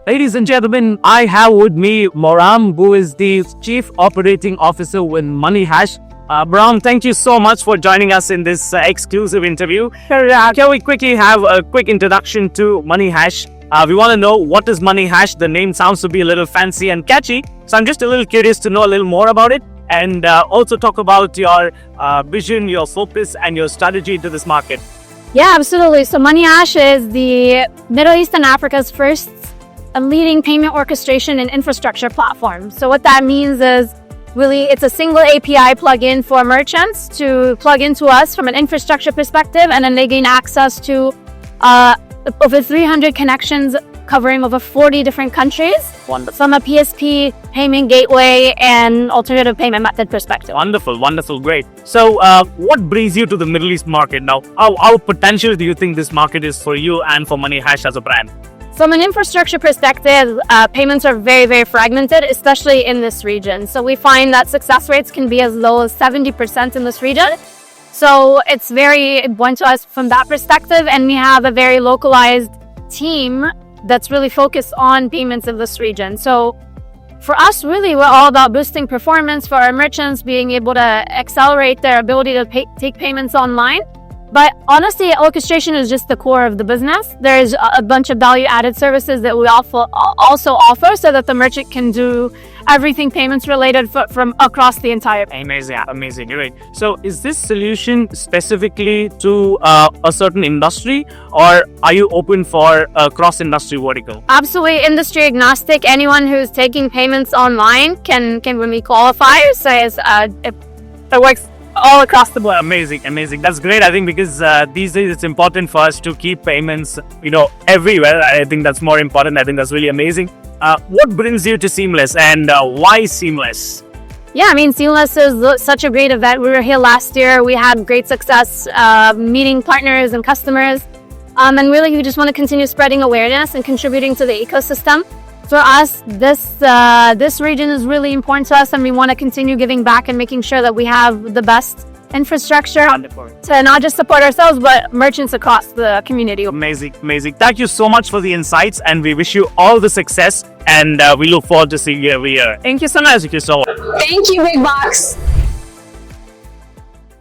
Ladies and gentlemen, I have with me Maram, who is the Chief Operating Officer with MONEYHASH. Maram, thank you so much for joining us in this exclusive interview. Can we quickly have a quick introduction to MONEYHASH? We want to know, what is MONEYHASH? The name sounds to be a little fancy and catchy, so I'm just a little curious to know a little more about it, and also talk about your vision, your focus, and your strategy to this market. Yeah, absolutely. So MONEYHASH is the Middle East and Africa's first leading payment orchestration and infrastructure platform. So what that means is really it's a single API plugin for merchants to plug into us from an infrastructure perspective, and then they gain access to over 300 connections covering over 40 different countries. Wonderful. From a PSP, payment gateway, and alternative payment method perspective. Wonderful, wonderful, great. So what brings you to the Middle East market now? How potential do you think this market is for you and for MONEYHASH as a brand? From an infrastructure perspective, payments are very, very fragmented, especially in this region. So we find that success rates can be as low as 70% in this region. So it's very important to us from that perspective, and we have a very localized team that's really focused on payments in this region. So for us, really, we're all about boosting performance for our merchants, being able to accelerate their ability to take payments online. But honestly, orchestration is just the core of the business. There's a bunch of value-added services that we also offer so that the merchant can do everything payments related from across the entire payment. Amazing, great. So is this solution specifically to a certain industry, or are you open for a cross-industry vertical? Absolutely industry agnostic. Anyone who's taking payments online can really qualify. So it works all across the board. Amazing. That's great. I think because these days it's important for us to keep payments, everywhere. I think that's more important. I think that's really amazing. What brings you to Seamless, and why Seamless? Yeah, I mean, Seamless is such a great event. We were here last year. We had great success meeting partners and customers. And really, we just want to continue spreading awareness and contributing to the ecosystem. For us, this region is really important to us, and we want to continue giving back and making sure that we have the best infrastructure to not just support ourselves, but merchants across the community. Amazing. Thank you so much for the insights, and we wish you all the success, and we look forward to seeing you every year. Thank you so much. Thank you, Big Box.